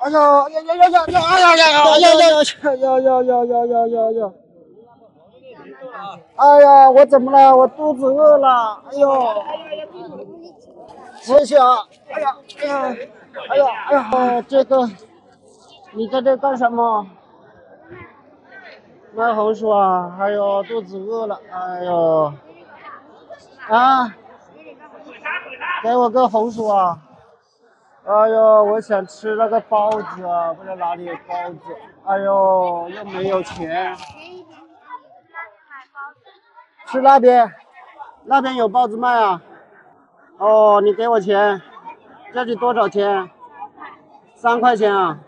哎呦，呀呀呀呀呀！哎呀呀呀呀呀呀！哎呀，我怎么了？我肚子饿了。哎呦，谢谢啊！哎呀，哎呀，哎呀，哎呀，这个，你在这干什么？卖红薯啊！哎呦，肚子饿了。哎呦，啊，给我个红薯啊！哎呦，我想吃那个包子啊，不知道哪里有包子。哎呦，又没有钱。去那边，那边有包子卖啊。哦，你给我钱，这里多少钱？3块钱啊。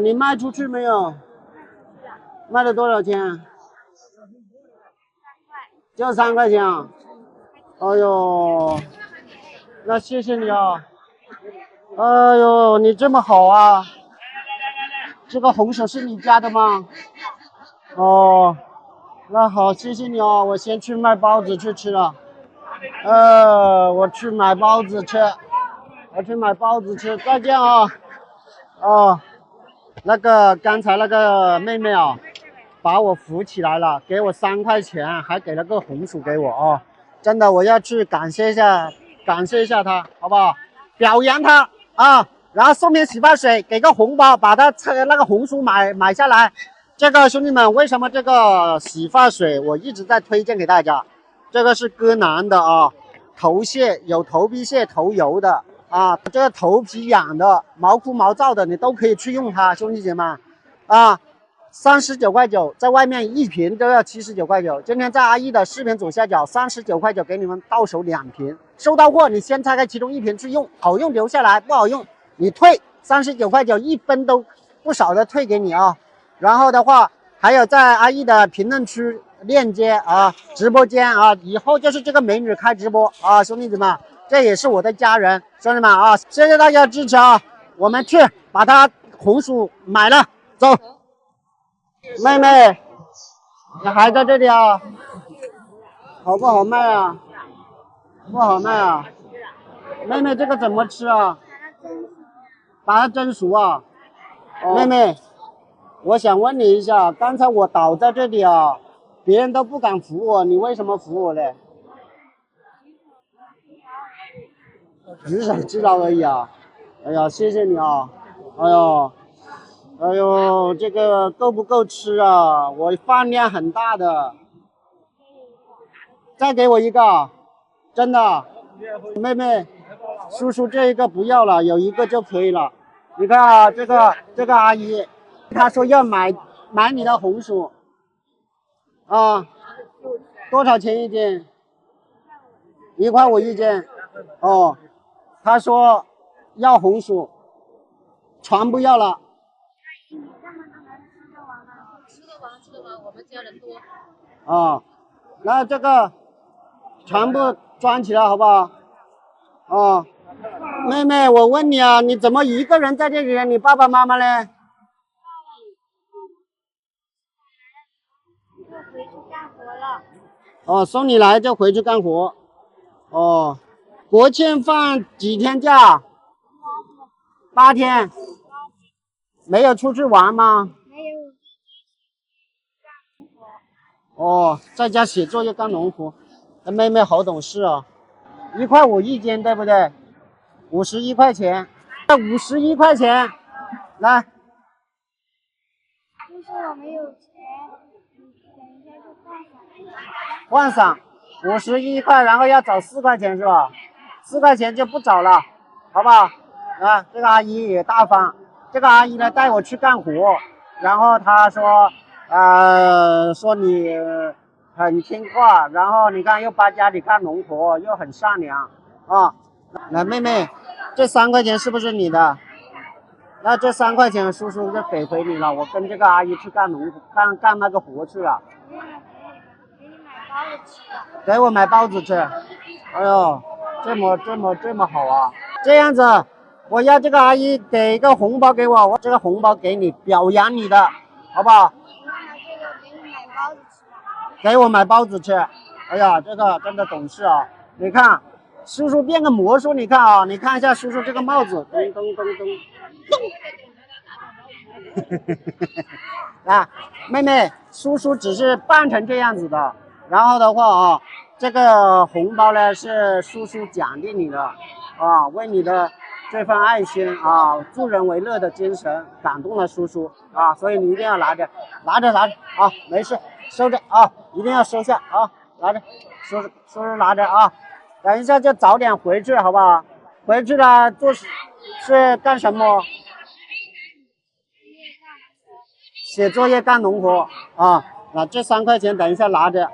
你卖出去没有？卖了多少钱？就3块钱啊。哎呦，那谢谢你啊。哎呦，你这么好啊。这个红薯是你家的吗？哦，那好，谢谢你哦。我先去卖包子去吃了。我去买包子吃，再见啊。哦，那个刚才那个妹妹啊，把我扶起来了，给我3块钱，还给了个红薯给我哦。真的，我要去感谢一下她，好不好？表扬她啊，然后送瓶洗发水，给个红包，把她那个红薯买下来。这个兄弟们，为什么这个洗发水我一直在推荐给大家？这个是歌南的啊，头屑有头皮屑、头油的啊，这个头皮痒的、毛枯毛躁的，你都可以去用它，兄弟姐妹啊，39.9块，在外面一瓶都要79.9块。今天在阿姨的视频左下角39.9块给你们到手2瓶，收到货你先拆开其中1瓶去用，好用留下来，不好用你退，39.9块，1分都不少的退给你啊。然后的话，还有在阿姨的评论区链接啊，直播间啊，以后就是这个美女开直播啊，兄弟们，这也是我的家人，兄弟们啊，谢谢大家支持啊，我们去把它红薯买了，走。妹妹，你还在这里啊？好不好卖啊？不好卖啊。妹妹，这个怎么吃啊？把它蒸熟啊。妹妹，我想问你一下，刚才我倒在这里啊，别人都不敢扶我，你为什么扶我嘞？举手之劳而已啊。哎呀，谢谢你啊。哎呦，哎呦，这个够不够吃啊？我饭量很大的。再给我一个，真的。妹妹，叔叔这一个不要了，有一个就可以了。你看啊，这个阿姨，她说要买你的红薯啊，多少钱一斤？1块5一斤。哦，她说要红薯，全部要了。吃得完，我们家人多。啊，那这个全部装起来好不好？哦，妹妹，我问你啊，你怎么一个人在这里？你爸爸妈妈呢？就回去干活了。哦，送你来就回去干活。哦，国庆放几天假？8天。没有出去玩吗？没有。哦，在家写作业干农活。妹妹好懂事啊。1块5一斤，对不对？51块钱，51块钱，来。就是我没有钱，等一下就换上51块，然后要找4块钱是吧？4块钱就不找了，好不好？啊，这个阿姨也大方。这个阿姨呢带我去干活，然后她说，说你很听话，然后你看又帮家里干农活，又很善良啊。来，妹妹，这3块钱是不是你的？那这3块钱叔叔就给回你了。我跟这个阿姨去干干那个活去了。给你买包子吃。给我买包子吃。哎呦，这么好啊！这样子，我要这个阿姨给一个红包给我，我这个红包给你，表扬你的，好不好？给你买包子吃。给我买包子吃。哎呀，这个真的懂事啊！你看，叔叔变个魔术，你看啊，你看一下叔叔这个帽子，咚咚咚咚。啊，妹妹，叔叔只是扮成这样子的。然后的话啊，这个红包呢是叔叔奖励你的啊，为你的这份爱心啊，助人为乐的精神感动了叔叔啊，所以你一定要拿着啊，没事，收着啊，一定要收下啊，拿着，叔叔拿着啊，等一下就早点回去，好不好？回去了是干什么？写作业干农活啊。那这3块钱等一下拿着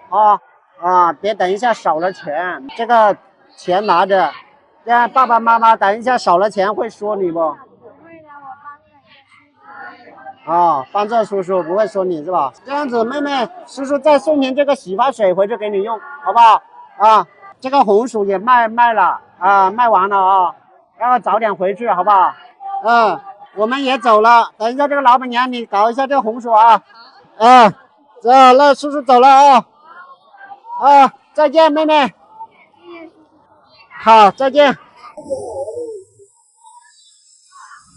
啊，别等一下少了钱，这个钱拿着，这样爸爸妈妈等一下少了钱会说你不？啊，帮着叔叔不会说你是吧？这样子，妹妹，叔叔再送瓶这个洗发水回去给你用，好不好？啊，这个红薯也卖了啊，卖完了啊，要早点回去，好不好？嗯，我们也走了，等一下这个老板娘你搞一下这个红薯啊。啊，走，那叔叔走了啊。啊，再见，妹妹。好，再见。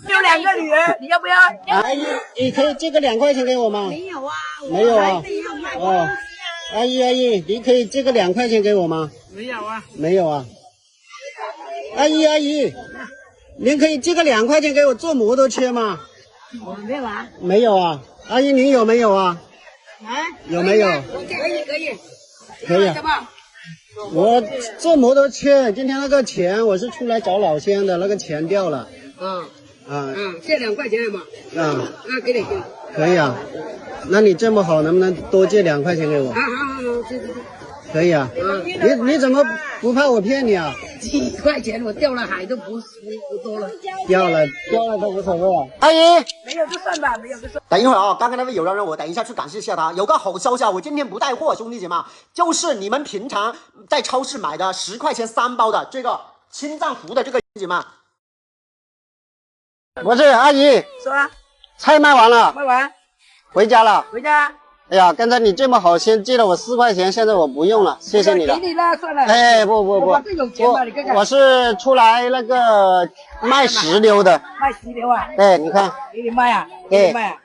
有2个女儿，你要不要？阿姨，你可以借个2块钱给我吗？没有啊，没有啊。哦，阿姨，你可以借个2块钱给我吗？没有啊。没有啊。阿姨，您可以借个2块钱给我坐摩托车吗？我没有啊。没有啊。阿姨，您有没有啊？啊？有没有？可以。可以啊。我坐摩托车，今天那个钱我是出来找老乡的，那个钱掉了。借2块钱嘛。给你。可以啊。那你这么好，能不能多借2块钱给我？好，借。可以啊。你怎么不怕我骗你啊？几块钱我掉了海都不多了。掉了都无所谓啊。阿姨，没有就算吧，没有就算。等一会儿啊，刚刚那位有人让我等一下去感谢一下他。有个好消息啊，我今天不带货，兄弟姐妹，就是你们平常在超市买的10块钱3包的这个青藏湖的这个兄弟姐妹。不是阿姨，说啊。菜卖完了。卖完。回家了。回家。哎呀，刚才你这么好心借了我4块钱，现在我不用了，谢谢你了。给你了，算了。哎，不，我更有钱嘛，你看看。我是出来那个卖石榴的。卖石榴啊？对，你看。给你卖啊？对。给你卖啊？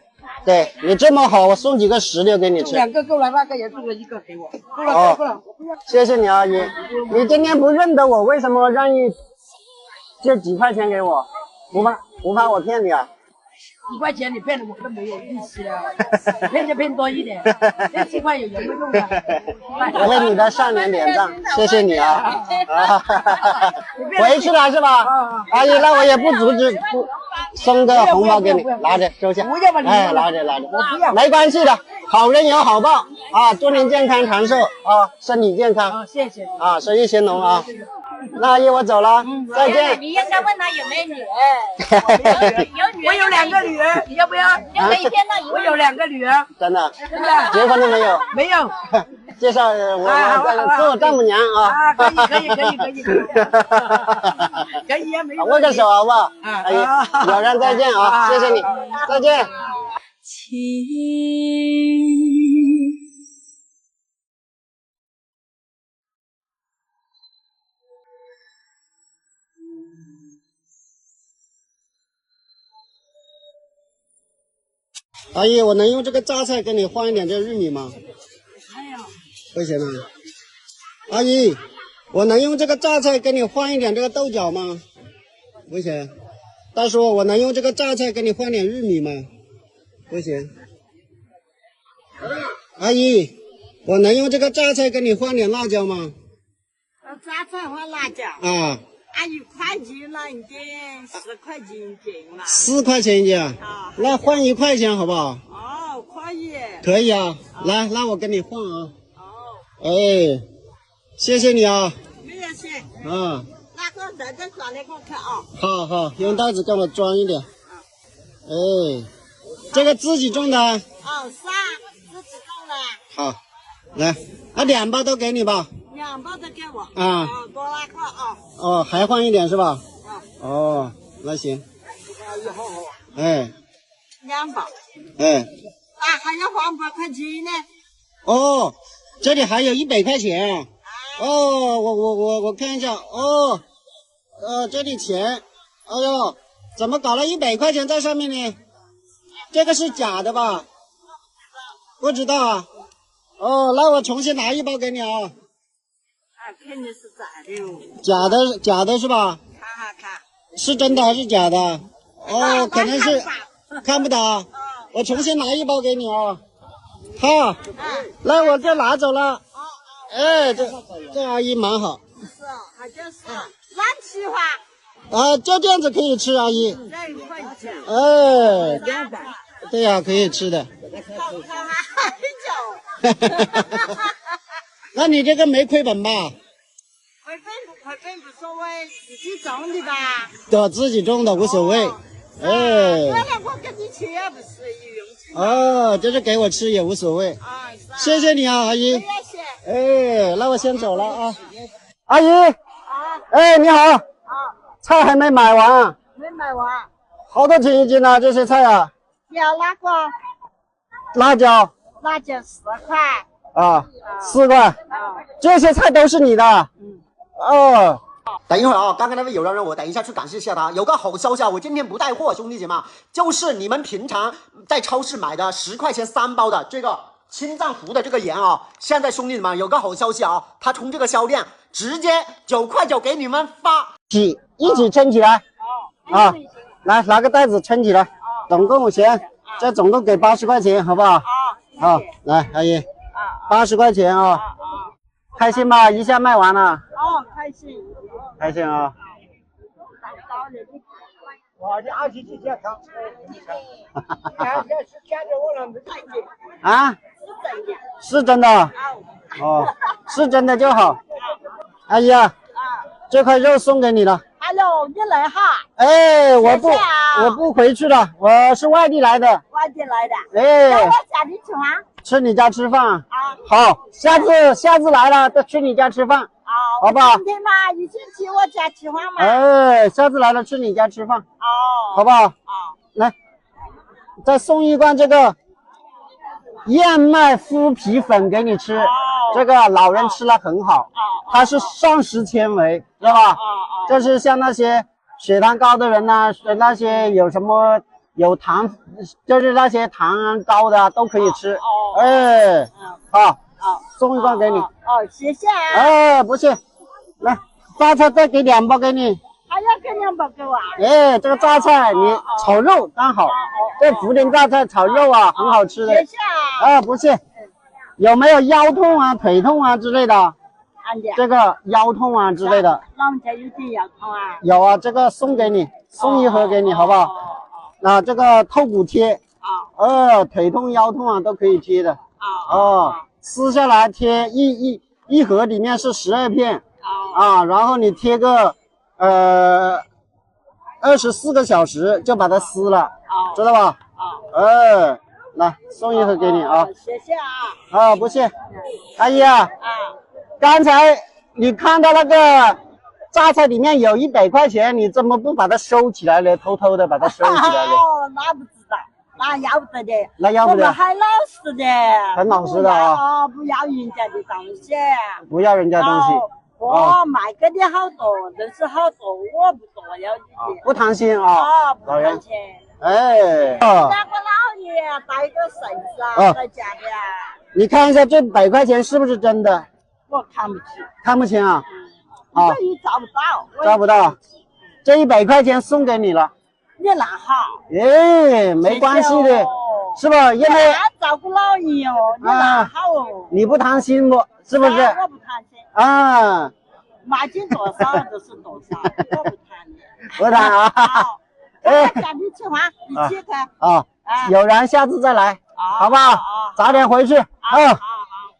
对你这么好，我送几个石榴给你吃。送2个够了，那个也送了1个给我。够了。谢谢你阿姨，你今天不认得我，为什么让你借几块钱给我？不怕我骗你啊？1块钱你骗了我都没有意思了，骗就骗多一点，骗7块有没有用啊？我为你的善良点赞，谢谢你啊！回去了是吧？阿姨，那我也不阻止，送个红包给你，拿着收下。不要吧你。哎，拿着。我不要。没关系的，好人有好报啊！祝您健康长寿啊，身体健康。谢谢。啊，生意兴隆啊！那阿姨我走了，再见。你应该问他有没有女儿，有女儿。我有2个女儿，你要不要？就可以骗到1万。我有2个女儿。真的？真的。结婚了没有？没有。介绍我做我丈母娘啊！可以。可以啊，没有。握个手好不好？阿姨，有人再见啊！谢谢你，再见。阿姨，我能用这个榨菜给你换一点这玉米吗？不行啊。阿姨，我能用这个榨菜给你换一点这个豆角吗？不行。大叔，我能用这个榨菜给你换点玉米吗？不行。阿姨，我能用这个榨菜给你换点辣椒吗？榨菜换辣椒。啊。按1块钱了，已经10块钱一斤了。4块钱一斤啊？那换1块钱好不好？哦，可以。可以啊，来，那我跟你换啊。哎，谢谢你啊。没有事。啊。那个人再转来给我看啊。好，用袋子给我装一点。哎，这个自己种的？哦，是啊，自己种的。好，来，那2包都给你吧。2包都给我。啊。多拉个啊。哦，还换一点是吧？啊。哦，那行。哎。 2包。哎。还要还5块钱呢。哦，这里还有100块钱。哦，我看一下。哦，这里钱，哎呦，怎么搞了100块钱在上面呢？这个是假的吧？不知道啊。哦，那我重新拿1包给你啊。肯定是假的哦。假的是吧？看。是真的还是假的？哦，可能是看不到。我重新拿1包给你啊。好，来，我这拿走了。哎，这阿姨蛮好。是啊，好像是。乱吃话。啊，就这样子可以吃，阿姨。2块钱。哎，对呀，可以吃的。那你这个没亏本吧？亏本不亏本无所谓，自己种的吧。对，自己种的无所谓。哎。原来我给你吃也不是有用处。哦，就是给我吃也无所谓。啊，是啊。谢谢你啊，阿姨。谢谢。哎，那我先走了啊。阿姨。哎，你好。菜还没买完。没买完。好多钱一斤啊，这些菜啊。要哪个？辣椒。辣椒4块。啊，4块。这些菜都是你的。哦。等一会儿啊，刚刚那位有让我等一下去感谢一下他。有个好消息啊，我今天不带货，兄弟姐妹，就是你们平常在超市买的10块钱3包的这个青藏湖的这个盐啊，现在兄弟们有个好消息啊，他从这个销量直接9块9给你们发，一起称起来。啊，来拿个袋子称起来，总共这总共给80块钱，好不好？好，来阿姨，80块钱啊，开心吧？一下卖完了。开心。开心啊！哇，你阿姐去健康，是见着我了没？啊，是真的。哦，是真的就好。阿姨啊，这块肉送给你了。Hello， 你来哈？哎，我不回去了，我是外地来的。外地来的。哎。在我家里吃饭。吃你家吃饭。啊。好，下次来了都去你家吃饭。好不好？今天嘛，一起去我家吃饭嘛。哎，下次来了去你家吃饭。好不好？来，再送1罐这个燕麦麸皮粉给你吃，这个老人吃了很好，它是膳食纤维，知道吧？这是像那些血糖高的人呐，那些有糖，就是那些糖高的都可以吃。哎，好，送1罐给你。谢谢啊。哎，不谢。来，榨菜再给2包给你。还要给2包给我啊？哎，这个榨菜你炒肉刚好，这福建榨菜炒肉啊，很好吃的。谢谢啊。不谢。有没有腰痛啊、腿痛啊之类的？这个腰痛啊之类的。老人家有点腰痛啊。有啊，这个送给你，送1盒给你，好不好？那这个透骨贴，腿痛腰痛啊都可以贴的。撕下来贴一盒，里面是12片。然后你贴个24个小时就把它撕了，知道吧？来送1盒给你啊。谢谢啊。不谢。阿姨啊，刚才你看到那个榨菜里面有100块钱，你怎么不把它收起来呢？偷偷的把它收起来呢？那不知道，那要不得的。那要不得。我们很老实的。很老实的啊。不要人家的东西。不要人家东西。我卖给你好多，认识好多，我不多要你。不贪心啊。不贪心。哎。那个老爷带个孙子在家里。你看一下这100块钱是不是真的？我看不起。看不起啊？这里找不到。找不到。这100块钱送给你了。你拿好。哎，没关系的，是吧？因为照顾老人哦，你拿好哦。你不贪心不？是不是？我不贪心。买进多少就是多少，我不贪的。不贪啊。哎，家里吃饭一起看。有人下次再来，好不好？早点回去。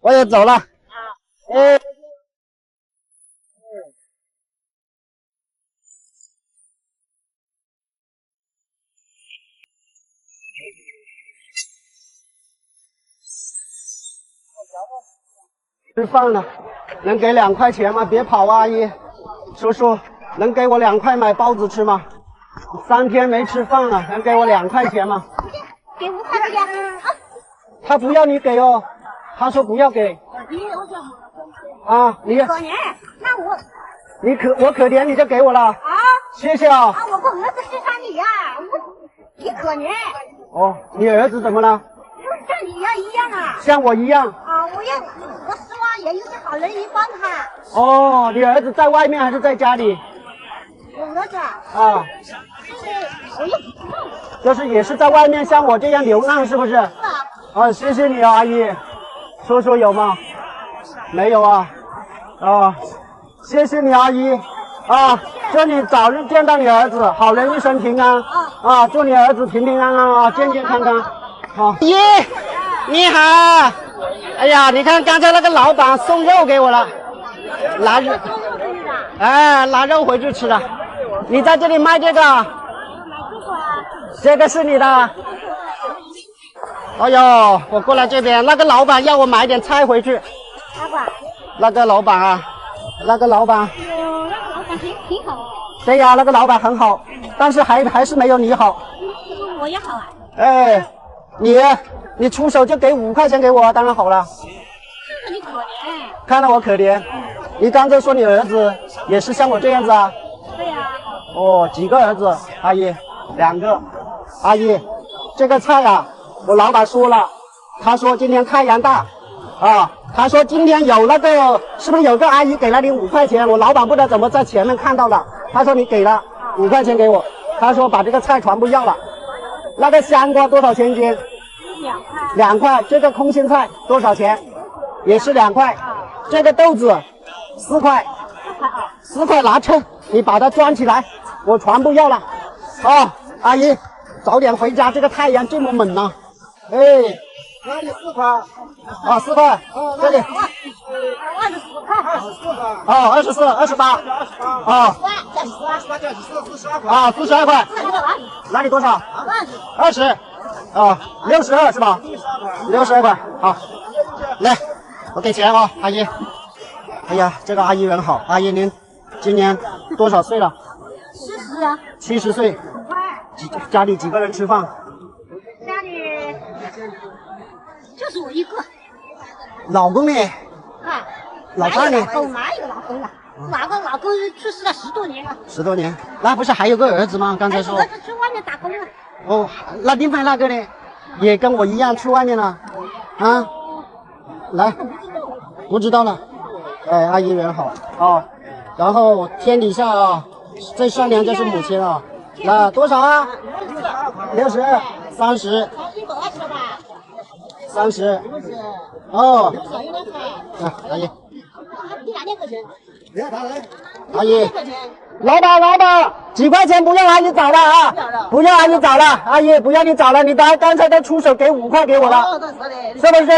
我也走了。吃饭了，能给2块钱吗？别跑啊，阿姨，叔叔，能给我2块买包子吃吗？3天没吃饭了，能给我2块钱吗？给5块钱。他不要你给哦，他说不要给。你可怜，那我可怜你就给我了。谢谢啊。我跟儿子是啥你呀？你可怜，哦，你儿子怎么了？像你一样啊！像我一样。啊，我希望也有个好人一帮他。哦，你儿子在外面还是在家里？我儿子啊，我也不知道。就是也是在外面像我这样流浪，是不是？是啊。啊，谢谢你啊，阿姨。叔叔有吗？没有啊。啊，谢谢你阿姨。啊，祝你早日见到你儿子，好人一生平安。啊，祝你儿子平平安安啊，健健康康。好。姨，你好。哎呀，你看刚才那个老板送肉给我了，拿肉。哎，拿肉回去吃了。你在这里卖这个？这个是你的。哎呦，我过来这边，那个老板要我买点菜回去。那个老板啊，那个老板。那个老板挺好。对呀，那个老板很好，但是还是没有你好。我也好啊。哎，你出手就给5块钱给我，当然好了。看着你可怜。看到我可怜，你刚才说你儿子也是像我这样子啊？对呀。哦，几个儿子？阿姨，2个。阿姨，这个菜啊，我老板说了，他说今天太阳大，啊，他说今天有那个是不是有个阿姨给了你5块钱？我老板不知道怎么在前面看到了，他说你给了5块钱给我，他说把这个菜全部要了。那个香瓜多少钱一斤？2块。这个空心菜多少钱？也是2块。这个豆子4块。4块拿秤，你把它装起来，我全部要了。哦，阿姨，早点回家，这个太阳这么猛呢。哎，那里4块。啊，4块。这里。24块。哦，24、28。哦。啊，42块。那里多少？20。啊，62是吧？62块。好，来，我给钱啊，阿姨。哎呀，这个阿姨人好。阿姨您今年多少岁了70啊。70岁。家里几个人吃饭？家里就是我一个。老公呢？啊。老伴呢？哪有老公了？老公去世了10多年了。10多年，那不是还有个儿子吗？刚才说。儿子去外面打工了。哦，那另外那个呢？也跟我一样去外面了。啊？来，不知道了。哎，阿姨人好啊。然后天底下啊，最善良就是母亲啊。那多少啊？60、30。30。哦。啊，阿姨。阿姨，老板，几块钱不要阿姨找了啊！不要阿姨找了，阿姨不要你找了，你刚才都出手给5块给我了，是不是？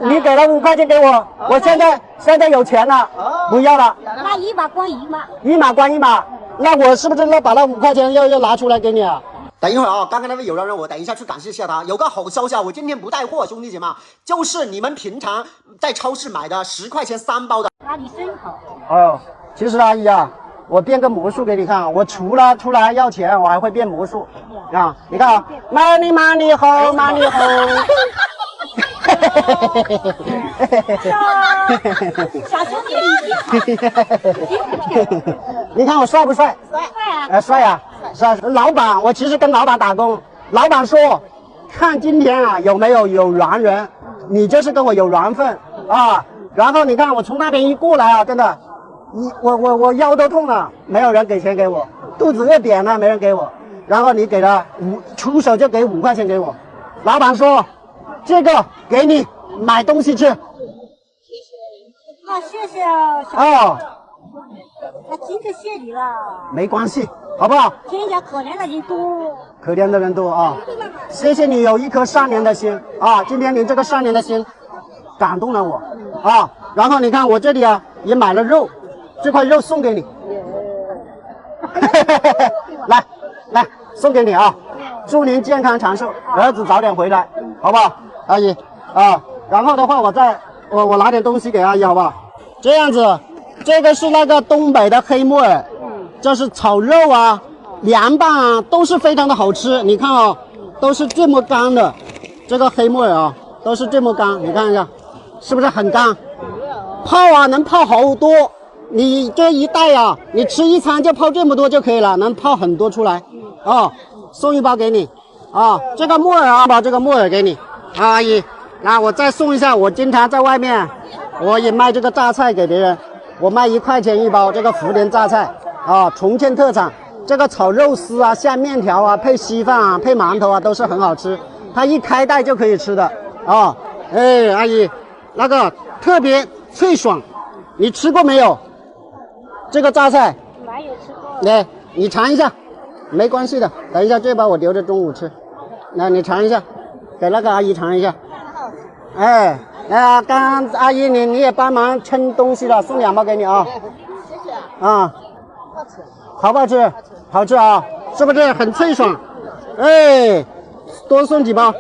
你给了5块钱给我，我现在有钱了，不要了。那一码关一码。一码关一码，那我是不是要把那5块钱要拿出来给你啊？等一会儿啊，刚刚那位有让我等一下去感谢一下他。有个好消息啊，我今天不带货，兄弟姐妹，就是你们平常在超市买的10块钱3包的。那你真好。哦，其实阿姨啊，我变个魔术给你看，我除了出来要钱，我还会变魔术啊！你看啊 ，money ho money ho。小兄弟，你看我帅不帅？帅啊！帅呀！是老板，我其实跟老板打工，老板说，看今天啊有没有缘人，你就是跟我有缘分啊。然后你看我从那边一过来啊，真的，我腰都痛了，没有人给钱给我，肚子又扁了，没人给我。然后你给了出手就给5块钱给我，老板说，这个给你买东西吃。那谢谢小哦，那今天谢你了。没关系，好不好？天下可怜的人多。可怜的人多啊！谢谢你有一颗善良的心啊！今天你这个善良的心感动了我啊！然后你看我这里啊也买了肉，这块肉送给你，来送给你啊！祝您健康长寿，儿子早点回来，好不好，阿姨啊？然后的话我拿点东西给阿姨，好不好？这样子，这个是那个东北的黑木耳，这是炒肉啊、凉拌啊，都是非常的好吃。你看啊，都是这么干的，这个黑木耳啊，都是这么干，你看一下，是不是很干？泡啊，能泡好多。你这一袋啊，你吃一餐就泡这么多就可以了，能泡很多出来。哦，送一包给你啊。这个木耳啊，把这个木耳给你，阿姨。那我再送一下，我经常在外面，我也卖这个榨菜给别人，我卖1块钱一包，这个福田榨菜啊，重庆特产。这个炒肉丝啊，下面条啊，配稀饭啊，配馒头啊，都是很好吃。它一开袋就可以吃的啊。哎，阿姨，那个特别脆爽，你吃过没有？这个榨菜没有吃过。来，你尝一下，没关系的。等一下，这包我留着中午吃。来，你尝一下，给那个阿姨尝一下。哎，刚刚阿姨你也帮忙称东西了，送2包给你啊。谢谢。啊，好吃。好不好吃？好吃啊，是不是很脆爽？哎，多送几包。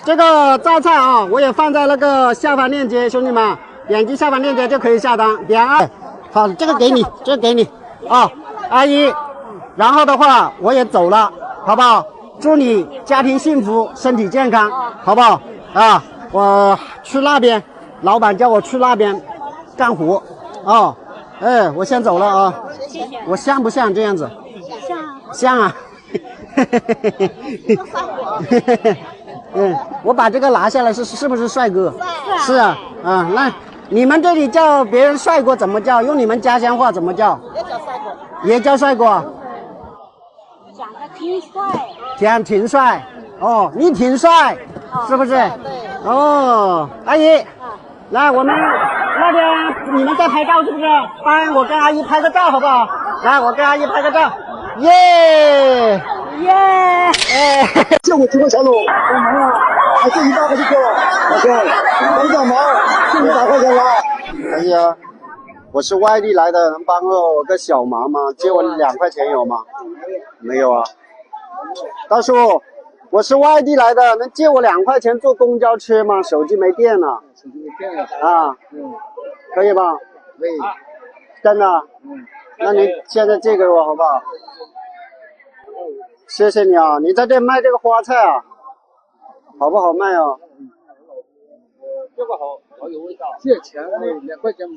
这个榨菜啊，我也放在那个下方链接，兄弟们，点击下方链接就可以下单。点啊，好，这个给你，这个给你啊，阿姨。然后的话，我也走了，好不好？祝你家庭幸福，身体健康，好不好？啊，我去那边，老板叫我去那边干活啊。哎，我先走了啊。谢谢。我像不像这样子？像。像啊。我把这个拿下来是不是帅哥？是啊。啊，那你们这里叫别人帅哥怎么叫？用你们家乡话怎么叫？也叫帅哥。也叫帅哥。长得挺帅。挺帅。哦，你挺帅，是不是？对。哦，阿姨，来，我们那边你们在拍照是不是？帮我跟阿姨拍个照好不好？来，我跟阿姨拍个照。耶耶！哎，借我几块钱喽，帮忙啊！还剩100块钱给我，老兄，帮点忙，剩100块钱了。哎呀，我是外地来的，能帮我个小忙吗？借我2块钱有吗？没有啊。大叔，我是外地来的，能借我2块钱坐公交车吗？手机没电了。手机没电了。啊，可以吧？可以。真的？那你现在借给我好不好？谢谢你啊！你在这卖这个花菜啊，好不好卖啊？这个好有味道。借钱2块钱。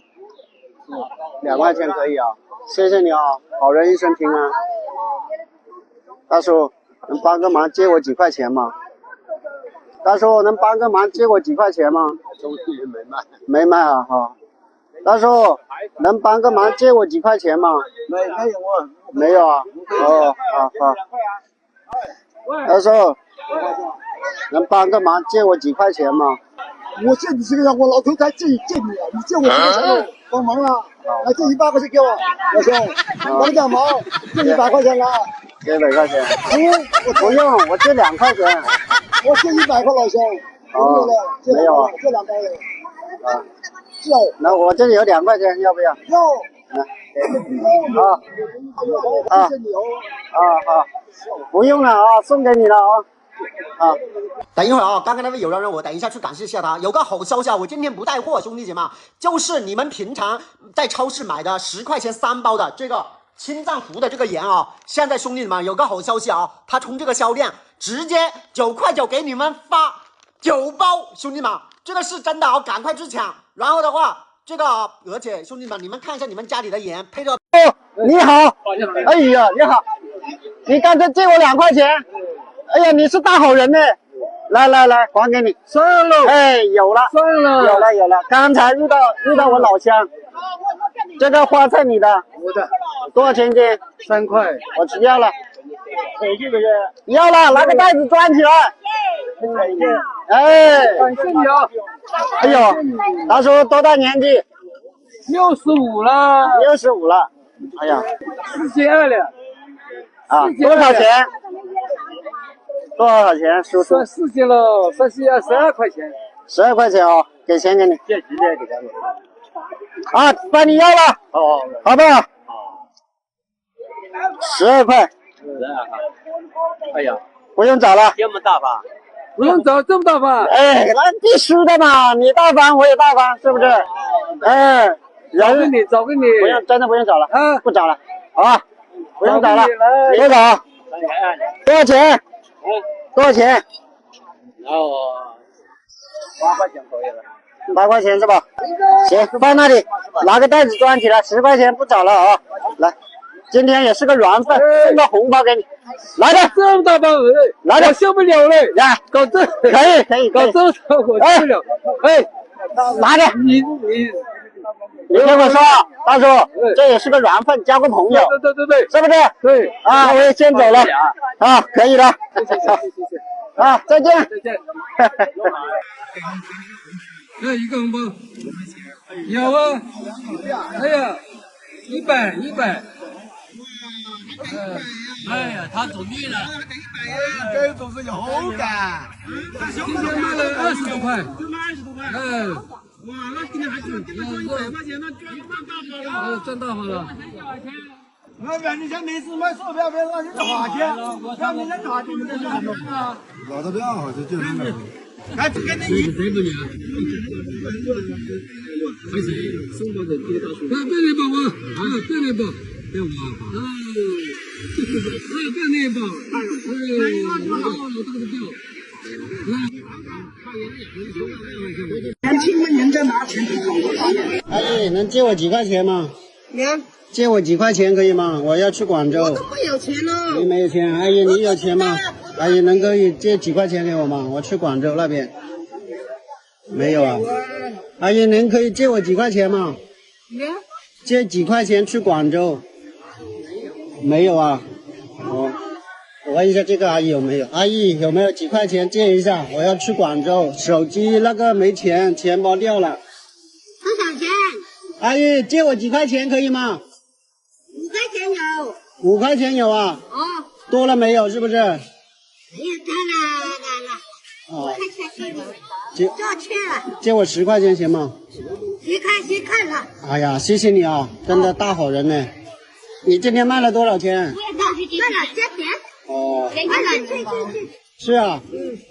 2块钱可以啊，谢谢你啊，好人一生平安。大叔，能帮个忙借我几块钱吗？大叔，能帮个忙借我几块钱吗？兄弟没卖。没卖啊，好。大叔，能帮个忙借我几块钱吗？没有啊。没有啊。哦，好好。大叔，能帮个忙借我几块钱吗？我借你这个人，我老头才借你啊！你借我几块钱喽？帮忙啊！来借100块钱给我，老兄，帮点忙，借100块钱啊！借100块钱？不用，我借2块钱。我借100块，老兄。哦，没有啊。借2包了。啊。那我这里有2块钱，要不要？要。啊，谢谢你哦。好，不用了啊，送给你了啊。啊，等一会儿啊，刚刚那位有人让我等一下去感谢一下他。有个好消息啊，我今天不带货，兄弟姐妹，就是你们平常在超市买的10块钱3包的这个青藏湖的这个盐啊，现在兄弟们有个好消息啊，他冲这个销量直接9块9给你们发9包，兄弟们，这个是真的啊，赶快去抢。然后的话，这个而且兄弟们，你们看一下你们家里的盐配着。你好，哎呀，你好，你刚才借我2块钱，哎呀，你是大好人呢，来，还给你，算了，哎，有了，算了，有了，刚才遇到我老乡，这个花菜你的，我的，多少钱一斤？3块，我只要了，这个要了，拿个袋子装起来，哎，感谢你啊，哎呦，大叔多大年纪？65了，65了，哎呀，42了。啊，多少钱？多少钱，叔叔？40了，40要12块钱。12块钱哦，给钱给你。这直接给他们。啊，帮你要了，哦，好不好？12块。哎呀，不用找了。这么大方？不用找这么大方？哎，那必须的嘛，你大方我也大方，是不是？哎，找给你。不用，真的不用找了，啊，不找了，好吧？不用找了，别找。多少钱？多少钱然后8块钱可以了。 ？8块钱是吧？行，放那里，拿个袋子装起来，10块钱不找了啊！来，今天也是个缘分，送个红包给你。来的这么大包人，来的我受不了了，来，搞这可以，搞这我受不了，哎，拿着。你你听我说，大叔，这也是个缘分，交个朋友，对，是不是？对啊，那我也先走了啊，可以了，啊，再见。这一个红包，有啊，哎呀，100，哎呀，他走运了，这都是有感。今天卖了20多块，哎，哇，那今天还赚100块钱，那赚大发了。老板，你像没事卖手表，别让你花钱，让你在花钱，你在干嘛？老的表好像就是那个。还跟着你。别来吧我，别来吧，别我，别来吧，老大的表。年轻的人在拿钱不好阿姨，能借我几块钱吗？娘，借我几块钱可以吗？我要去广州。都没有钱喽。你没有钱，阿姨你有钱吗？阿姨能可以借几块钱给我吗？我去广州那边。没有啊。阿姨您可以借我几块钱吗？娘，借几块钱去广州？没有啊。哦，我问一下这个阿姨有没有？阿姨有没有几块钱借一下？我要去广州，手机那个没钱，钱包掉了。多少钱阿姨借我几块钱可以吗？5块钱有。 ？5块钱有啊？哦，多了没有？是不是？没有多了。哦，看下去了，借多少钱了借我10块钱行吗？ ？10块钱看了。哎呀，谢谢你啊，真的大好人呢。你今天卖了多少钱？卖了这点。哦，卖了去。是啊，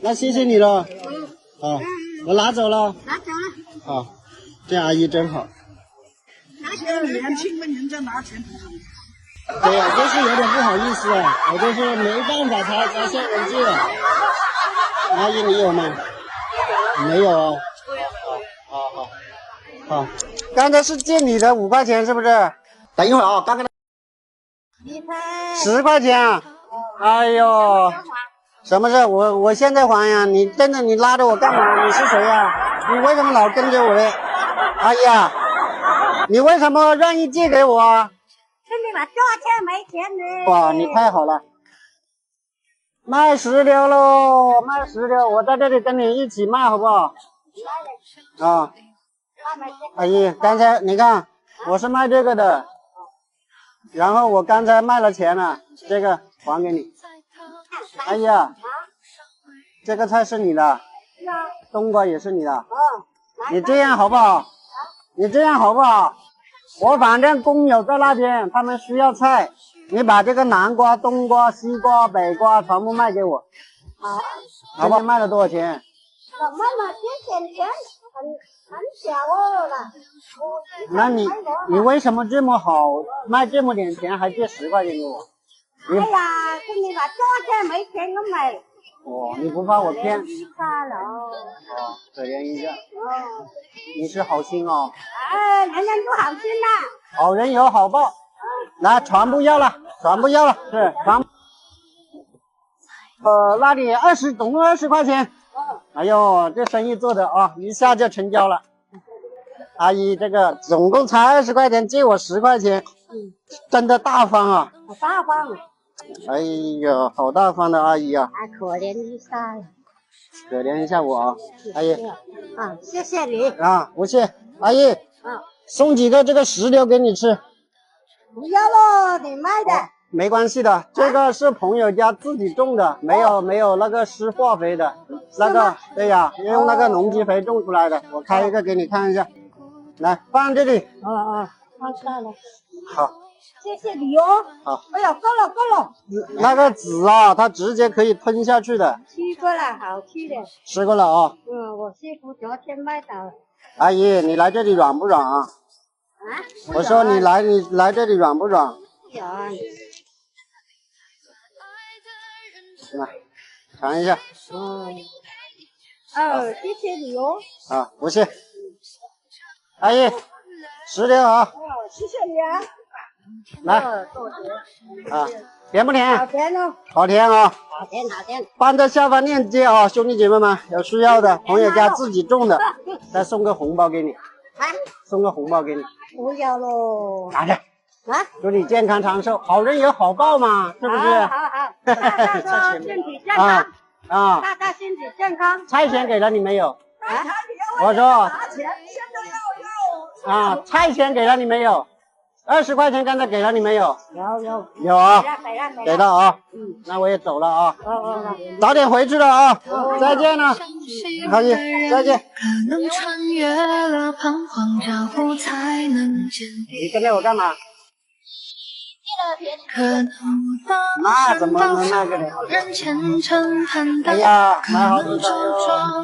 那谢谢你了。好，我拿走了。拿走了。好，这阿姨真好。年轻的人在拿钱不好。对呀、就是有点不好意思啊，我就是没办法才向人借。阿姨你有吗？没有哦。好，刚才是借你的5块钱是不是等一会儿啊，刚刚？10块钱啊？哎呦，什么事？我现在还呀！你真的你拉着我干嘛？你是谁呀？你为什么老跟着我嘞？阿姨啊，你为什么愿意借给我啊？跟你把多少钱没钱呢？哇，你太好了！卖石榴喽，卖石榴，我在这里跟你一起卖好不好？啊，阿姨，刚才你看我是卖这个的，然后我刚才卖了钱了，这个还给你。阿姨啊，这个菜是你的，冬瓜也是你的。你这样好不好？你这样好不好？我反正工友在那边，他们需要菜，你把这个南瓜、冬瓜、西瓜、北瓜全部卖给我。好，好吧，卖了多少钱？我卖了点钱，很小哦了。那你为什么这么好，卖这么点钱还借10块钱给我？哎呀，跟你把多少钱没钱我买。哦，你不怕我骗？怕了。哦，可怜一下。你是好心哦。人人都好心呐。好人有好报。来，全部要了，全部要了，是全。那里总共20块钱。哎呦，这生意做的啊，一下就成交了。阿姨，这个总共才20块钱，借我10块钱，真的大方啊！好大方。哎呀，好大方的阿姨啊！还可怜一下。可怜一下我啊，阿姨。啊，谢谢你。啊，不谢，阿姨。送几个这个石榴给你吃。不要喽，你卖的。没关系的，这个是朋友家自己种的，没有那个施化肥的，那个对呀，用那个农机肥种出来的。我开一个给你看一下，来放这里。放出来了。好，谢谢你哦。好。哎呀，够了。那个籽啊，它直接可以吞下去的。吃过了，好吃的。吃过了啊。我师傅昨天卖的。阿姨，你来这里软不软啊？我说你来这里软不软？软。来，尝一下。谢谢你哦。啊，不谢。阿姨，石榴啊。谢谢你啊。来啊，甜不甜？好甜哦，好甜啊！好甜好甜。放在下方链接啊，兄弟姐妹们，有需要的朋友家自己种的，再送个红包给你，送个红包给你，不要喽。拿着。啊，祝你健康长寿，好人有好报嘛，是不是？好。大大说身体健康啊，大大身体健康。菜钱给了你没有？啊，我说啊，菜钱给了你没有？20块钱刚才给了你没有？有啊，给了啊。那我也走了啊。早点回去了啊。再见了，好姐，再见。你跟着我干嘛？那怎么能那个呢？哎呀，买好多菜哟。